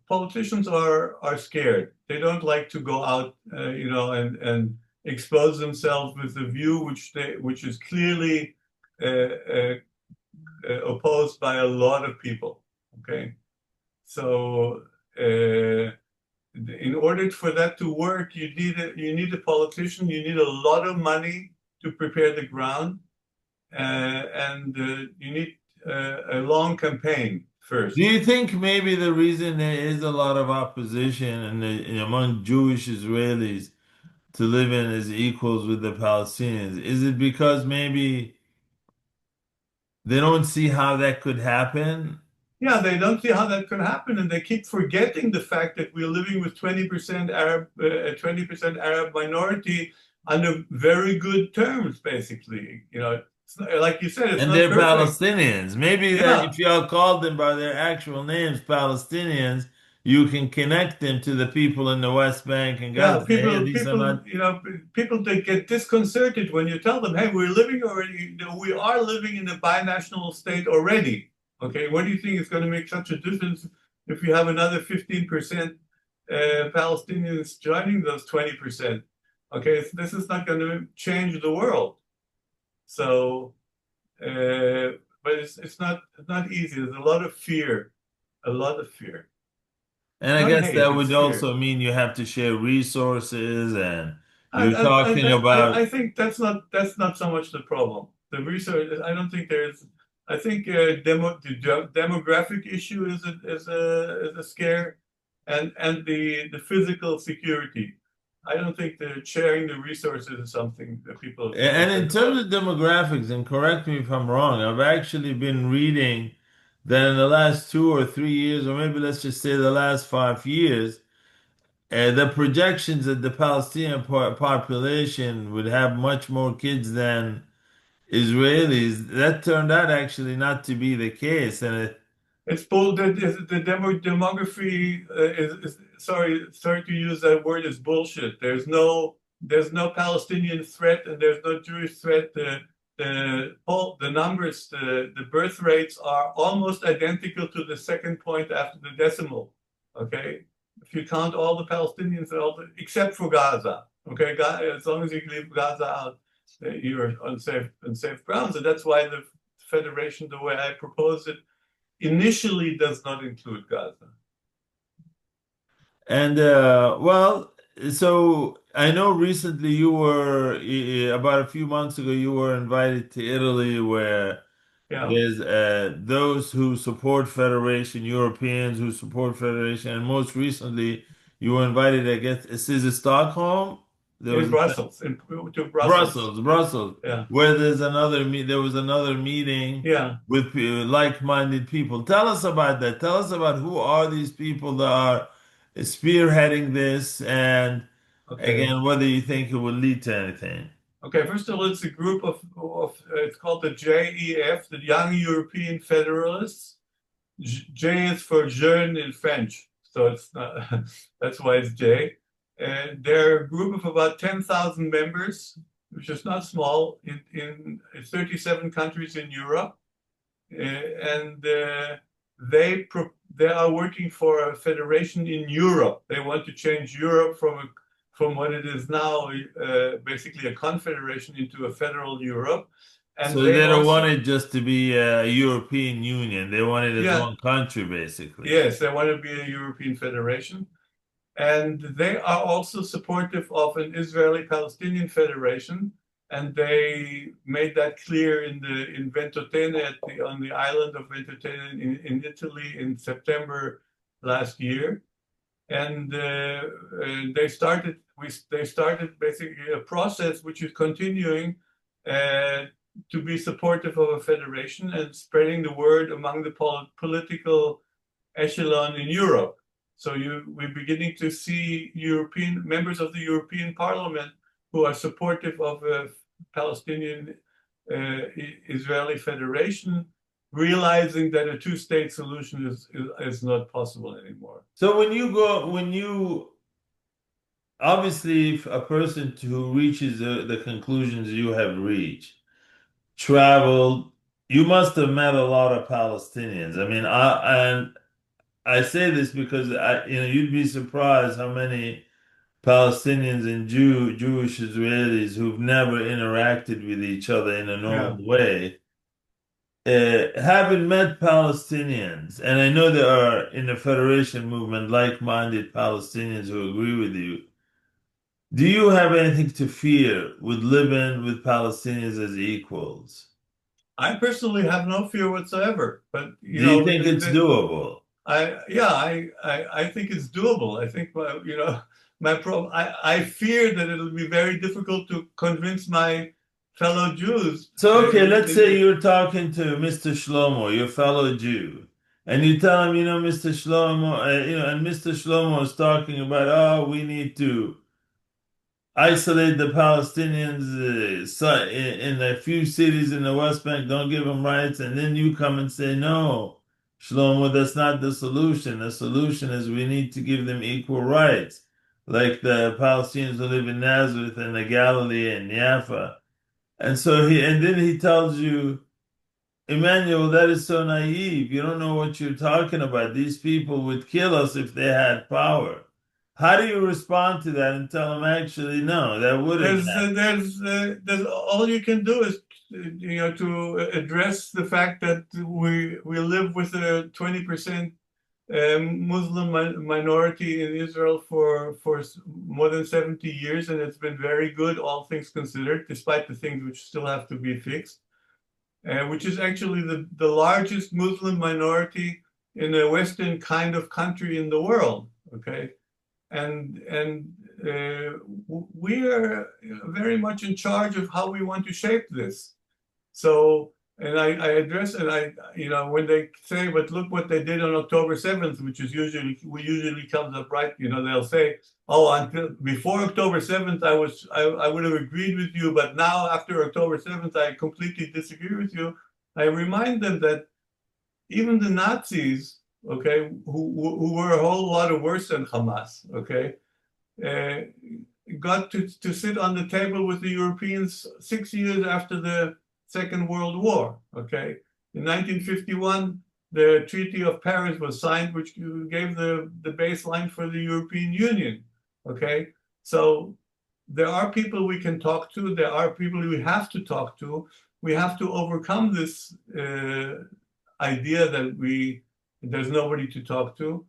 politicians are scared. They don't like to go out, you know, and expose themselves with a view which is clearly uh, opposed by a lot of people. Okay, so in order for that to work, you need a politician. You need a lot of money to prepare the ground, and you need a long campaign Do first. you think maybe the reason there is a lot of opposition among Jewish Israelis to live in as equals with the Palestinians, is it because maybe they don't see how that could happen? Yeah, they don't see how that could happen, and they keep forgetting the fact that we're living with 20% Arab, 20% Arab minority under very good terms, basically. You know, like you said, it's And not they're perfect. Palestinians. Maybe that Yeah, if y'all called them by their actual names, Palestinians, you can connect them to the people in the West Bank and yeah. Gaza. Say, hey, these are not. You know, people that get disconcerted when you tell them, "Hey, we're living already. You know, we are living in a binational state already." Okay, what do you think is going to make such a difference if you have another 15% Palestinians joining those 20%? Okay, this is not going to change the world. So, but it's not easy. There's a lot of fear, a lot of fear. And It's I not guess hate, that it's would fear. also mean you have to share resources and you're talking I about. think that's not so much the problem. The research, I don't think there's. I think the demographic issue is a scare, and the physical security. I don't think that sharing the resources is something that people are too And in concerned terms about. of demographics, and correct me if I'm wrong, I've actually been reading that in the last 2 or 3 years, or maybe let's just say the last 5 years, the projections that the Palestinian population would have much more kids than Israelis, that turned out actually not to be the case. And It's bull. Demography is sorry to use that word, is bullshit. There's no Palestinian threat and there's no Jewish threat. The numbers, the birth rates are almost identical to the second point after the decimal. Okay, if you count all the Palestinians, except for Gaza. Okay, as long as you leave Gaza out, you're on safe grounds, and that's why the federation, the way I propose it, initially does not include Gaza. And well, so I know recently you were about a few months ago you were invited to Italy, where Yeah, there's those who support federation, Europeans who support federation, and most recently you were invited, I guess, is it Stockholm? There was in Brussels, to Brussels. Brussels, Yeah, where there was another meeting yeah. with like-minded people. Tell us about that. Tell us about who are these people that are spearheading this, and Okay. again, whether you think it will lead to anything. Okay, first of all, it's a group of it's called the JEF, the Young European Federalists. J is for jeune in French, so it's not, that's why it's J. And they're a group of about 10,000 members, which is not small, in 37 countries in Europe. And they are working for a federation in Europe. They want to change Europe from what it is now, basically a confederation, into a federal Europe. And So they they don't want also, it just to be a European Union. They want it its yeah, own country, basically. yes, they want to be a European federation. And they are also supportive of an Israeli-Palestinian federation. And they made that clear in Ventotene, on the island of Ventotene in Italy in September last year. And they started basically a process which is continuing to be supportive of a federation and spreading the word among the political echelon in Europe. So we're beginning to see European members of the European Parliament who are supportive of a Palestinian Israeli federation, realizing that a two-state solution is not possible anymore. So when you obviously, if a person who reaches the conclusions you have reached, traveled, you must have met a lot of Palestinians. I mean, I say this because you'd be surprised how many Palestinians and Jewish Israelis who've never interacted with each other in a Yeah. normal way haven't met Palestinians. And I know there are in the Federation movement like-minded Palestinians who agree with you. Do you have anything to fear with living with Palestinians as equals? I personally have no fear whatsoever, but Do you think it's doable? I think it's doable. I think my problem. I fear that it'll be very difficult to convince my fellow Jews. So, okay, let's say you're talking to Mr. Shlomo, your fellow Jew, and you tell him, Mr. Shlomo, and Mr. Shlomo is talking about, oh, we need to isolate the Palestinians in a few cities in the West Bank, don't give them rights, and then you come and say, no, Shlomo, that's not the solution. The solution is we need to give them equal rights, like the Palestinians who live in Nazareth and the Galilee and Jaffa. And then he tells you, Emmanuel, that is so naive. You don't know what you're talking about. These people would kill us if they had power. How do you respond to that and tell them, actually, no, that wouldn't happen? There's all you can do is to address the fact that we live with a 20% Muslim minority in Israel for more than 70 years, and it's been very good, all things considered, despite the things which still have to be fixed, which is actually the largest Muslim minority in a Western kind of country in the world. Okay, and we are very much in charge of how we want to shape this. So. And I address it. When they say, "But look what they did on October 7th," which is usually comes up right. They'll say, "Oh, until before October 7th, I would have agreed with you, but now after October 7th, I completely disagree with you." I remind them that even the Nazis, okay, who were a whole lot worse than Hamas, okay, got to sit on the table with the Europeans 6 years after the Second World War. Okay, in 1951, the Treaty of Paris was signed, which gave the baseline for the European Union. Okay, so there are people we can talk to. There are people we have to talk to. We have to overcome this idea that there's nobody to talk to.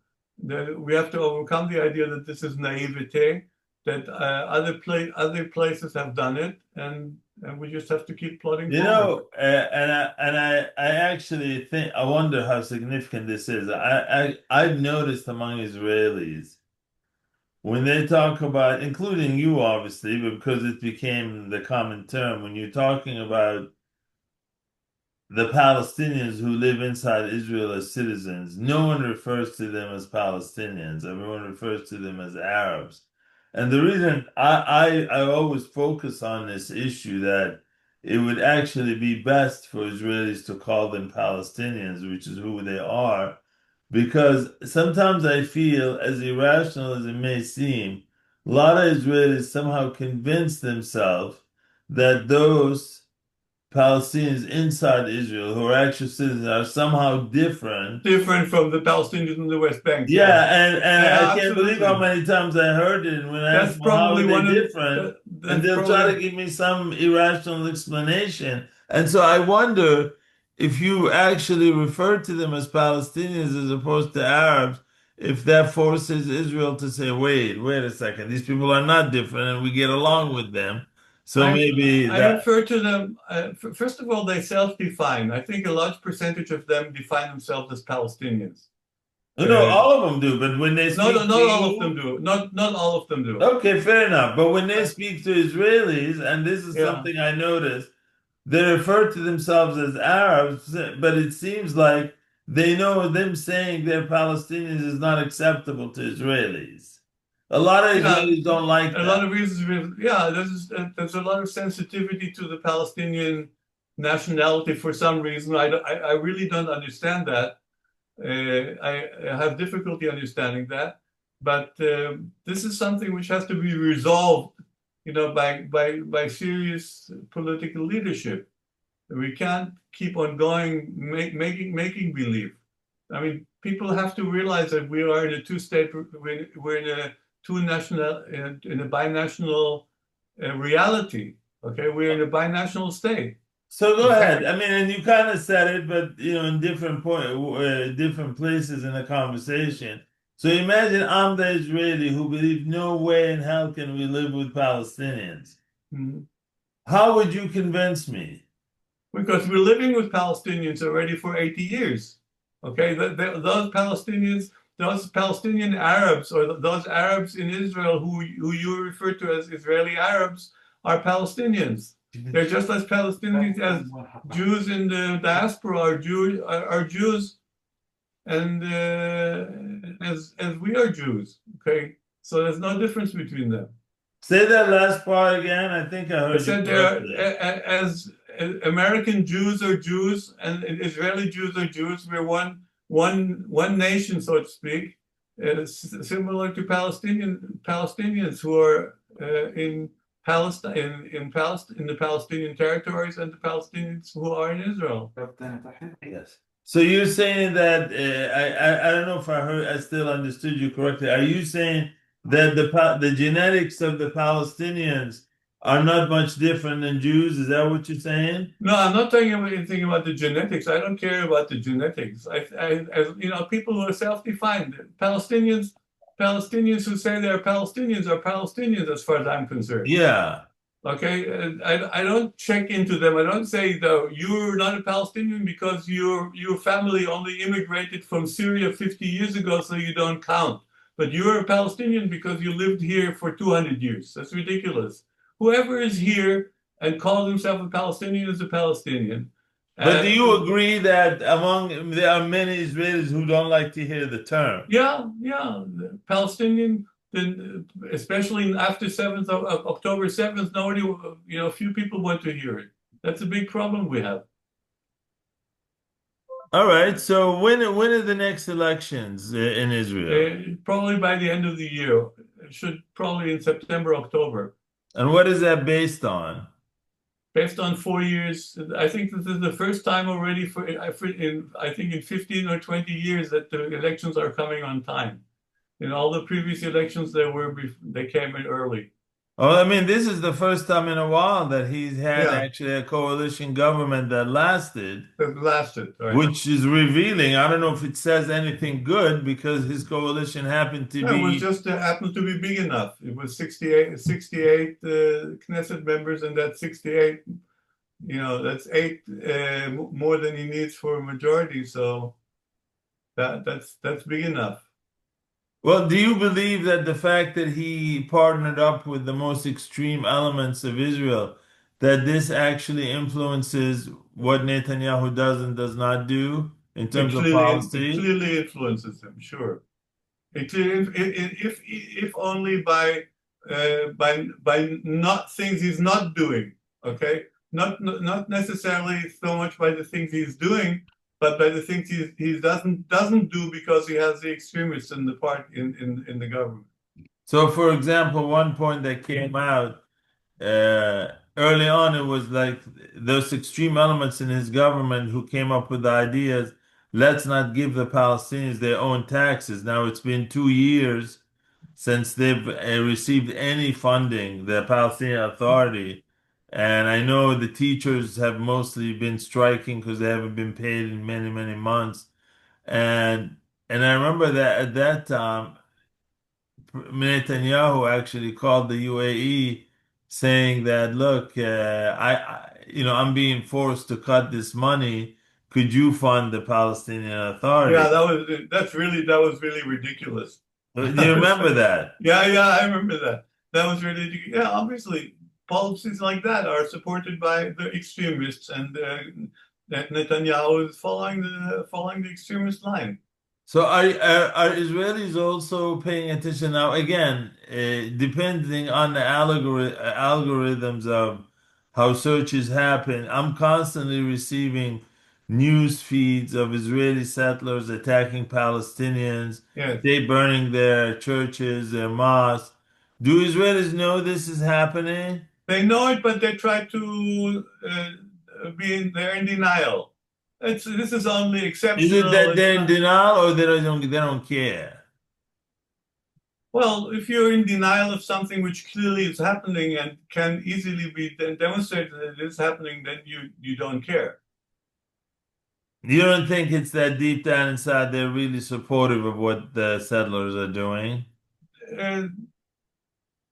We have to overcome the idea that this is naivete, that other places have done it, and we just have to keep plodding You forward. know, I actually think I wonder how significant this is. I've noticed among Israelis when they talk about, including you obviously, but because it became the common term, when you're talking about the Palestinians who live inside Israel as citizens, no one refers to them as Palestinians. Everyone refers to them as Arabs. And the reason I always focus on this issue that it would actually be best for Israelis to call them Palestinians, which is who they are, because sometimes I feel, as irrational as it may seem, a lot of Israelis somehow convince themselves that those Palestinians inside Israel who are actual citizens are somehow different. Different from the Palestinians in the West Bank. Yeah, and I can't believe how Absolutely. many times I heard it. And when I asked That's them, how are probably they one of different? And that's they'll try to probably give me some irrational explanation. And so I wonder if you actually refer to them as Palestinians as opposed to Arabs, if that forces Israel to say, wait a second, these people are not different and we get along with them. So maybe I that. refer to them. First of all, they self-define. I think a large percentage of them define themselves as Palestinians. No, Uh, all of them do, but when they speak to not all of them you, do. Not all of them do. okay, fair enough. But when they Uh, speak to Israelis, and this is yeah. something I noticed, they refer to themselves as Arabs, but it seems like they know them saying they're Palestinians is not acceptable to Israelis. A lot of Yeah, Israelis don't like a lot that. of reasons. Yeah, there's a lot of sensitivity to the Palestinian nationality for some reason. I really don't understand that. I have difficulty understanding that. But this is something which has to be resolved, by serious political leadership. We can't keep on going making believe. I mean, people have to realize that we are in a two-state, we're in a two-national, in a binational reality. Okay, we're in a binational state. So go Okay, ahead. I mean, and you kind of said it, but in different places in the conversation. So imagine I'm the Israeli who believes no way in hell can we live with Palestinians. Mhm. How would you convince me? Because we're living with Palestinians already for 80 years. Okay, those Palestinian Arabs, or those Arabs in Israel who you refer to as Israeli Arabs, are Palestinians. They're just as Palestinians as Jews in the diaspora are Jews, and as we are Jews. Okay, so there's no difference between them. Say that last part again. I think I I heard you said correctly. as American Jews are Jews and Israeli Jews are Jews. We're one nation, so to speak, similar to Palestinians who are in Palestine, in the Palestinian territories, and the Palestinians who are in Israel. Yes. So you're saying that I don't know if I still understood you correctly. Are you saying that the genetics of the Palestinians are not much different than Jews? Is that what you're saying? No, I'm not talking about anything about the genetics. I don't care about the genetics. As people who are self-defined, Palestinians who say they're Palestinians are Palestinians, as far as I'm concerned. Yeah. Okay, I don't check into them. I don't say though you're not a Palestinian because your family only immigrated from Syria 50 years ago, so you don't count. But you're a Palestinian because you lived here for 200 years. That's ridiculous. Whoever is here and calls himself a Palestinian is a Palestinian. But do Uh, you agree that there are many Israelis who don't like to hear the term? yeah, Palestinian. Then, especially after 7th of October 7th, nobody, few people want to hear it. That's a big problem we have. All right. So when are the next elections in Israel? Probably by the end of the year. It should probably in September, October. And what is that based on? Based on 4 years, I think this is the first time already I think in 15 or 20 years that the elections are coming on time. In all the previous elections, they came in early. Oh, I mean, this is the first time in a while that he's had Yeah, actually a coalition government that lasted, that lasted, right? which is revealing. I don't know if it says anything good because his coalition happened to No, it was be. just happened to be big enough. It was 68 Knesset members, and that's 68. That's eight more than he needs for a majority. So that's big enough. Well, do you believe that the fact that he partnered up with the most extreme elements of Israel, that this actually influences what Netanyahu does and does not do in terms of It policy? clearly influences him, sure. It clearly, if only by not things he's not doing, okay? Not necessarily so much by the things he's doing, but by the things he doesn't do because he has the extremists in the part in the government. So, for example, one point that came out early on, it was like those extreme elements in his government who came up with the ideas, let's not give the Palestinians their own taxes. Now it's been 2 years since they've received any funding, the Palestinian Authority. And I know the teachers have mostly been striking because they haven't been paid in many, many months. And and I remember that at that time, Netanyahu actually called the UAE saying that, look, I'm being forced to cut this money. Could you fund the Palestinian Yeah, Authority? that was really ridiculous. Do you remember that? Yeah, I remember that. That was really ridiculous. Yeah, obviously, policies like that are supported by the extremists, and that Netanyahu is following the extremist line. So are Israelis also paying attention now? Again, depending on the algorithms of how searches happen, I'm constantly receiving news feeds of Israeli settlers attacking Palestinians, Yes, they burning their churches, their mosques. Do Israelis know this is happening? they know it, but they try to they're in denial. This is only Is it exceptional. that It's they're in not. denial or they don't care? Well, if you're in denial of something which clearly is happening and can easily be demonstrated that it is happening, then you don't care. You don't think it's that deep down inside they're really supportive of what the settlers are doing? Uh,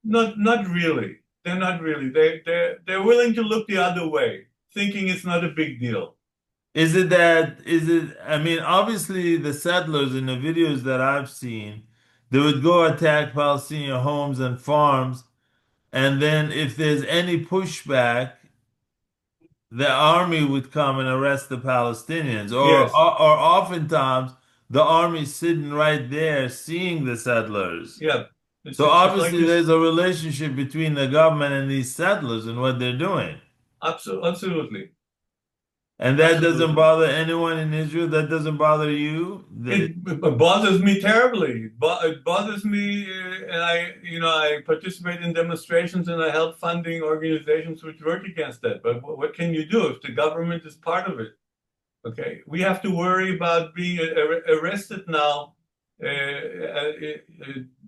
not really. They're not really. They're willing to look the other way, thinking it's not a big deal. I mean, obviously the settlers in the videos that I've seen, they would go attack Palestinian homes and farms, and then if there's any pushback, the army would come and arrest the Palestinians, Yes. or oftentimes the army's sitting right there seeing the settlers. Yeah. So It's like obviously this. there's a relationship between the government and these settlers and what they're doing. Absolutely. And that doesn't Absolutely. bother anyone in Israel. That doesn't bother you. It bothers me terribly. It bothers me, and I participate in demonstrations and I help funding organizations which work against that. But what can you do if the government is part of it? Okay, we have to worry about being arrested now,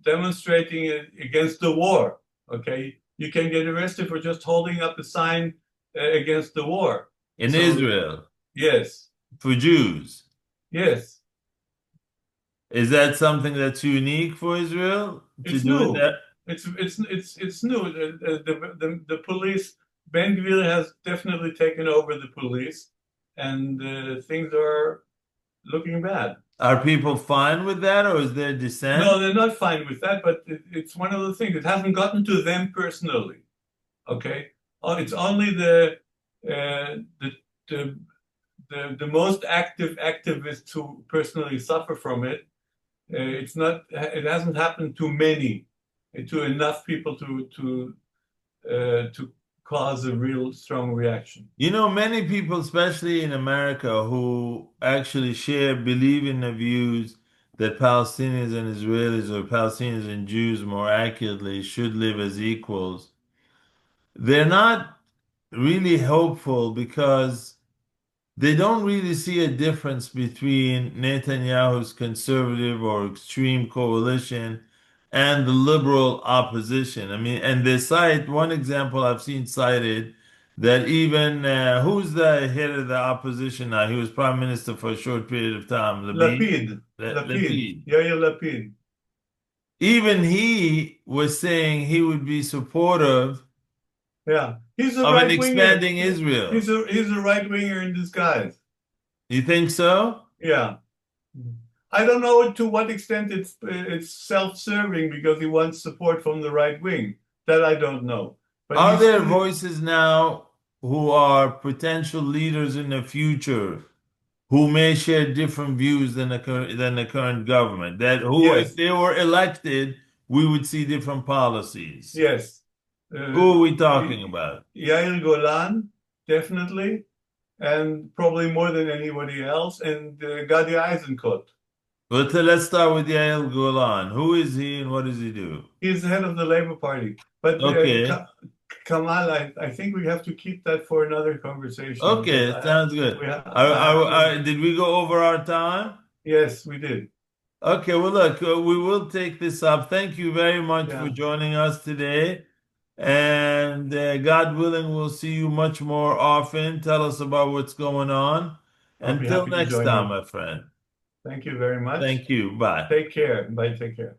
demonstrating against the war. Okay, you can get arrested for just holding up a sign against the war. In So Israel, yes, for Jews, yes, is that something that's unique for Israel to it's do it new. that? It's new. The police, Ben Gvir has definitely taken over the police, and things are looking bad. Are people fine with that, or is there No, dissent? they're not fine with that, but it's one of the things. It hasn't gotten to them personally. Okay, it's only the the most active activists who personally suffer from it. It's not. It hasn't happened to many, to enough people to cause a real strong reaction. You know, many people, especially in America, who actually believe in the views that Palestinians and Israelis, or Palestinians and Jews more accurately, should live as equals. They're not really hopeful because they don't really see a difference between Netanyahu's conservative or extreme coalition and the liberal opposition. I mean, and they cite one example I've seen cited that even who's the head of the opposition now? He was prime minister for a short period of time. Labid? Lapid, Lapid. Yair Lapid. Even he was saying he would be supportive Yeah, he's a of an right winger. expanding Israel. He's a right winger in disguise. You think so? Yeah. I don't know to what extent it's self-serving because he wants support from the right wing. That I don't know. But Are he's there voices now who are potential leaders in the future who may share different views than than the current government? That who, if yes, they were elected, we would see different policies. yes. Who are we talking about? Yair Golan, definitely, and probably more than anybody else, and Gadi Eisenkot. But let's start with Yael Golan. Who is he and what does he do? He's the head of the Labour Party. But Okay. Kamal, I think we have to keep that for another conversation because Okay, sounds good. I have to. Did we go over our time? Yes, we did. Okay, well, look, we will take this up. Thank you very much for Yeah, joining us today. And God willing, we'll see you much more often. Tell us about what's going on. I'll be Until happy to next join time, you. my friend. Thank you very much. Thank you. Bye. Take care. Bye. Take care.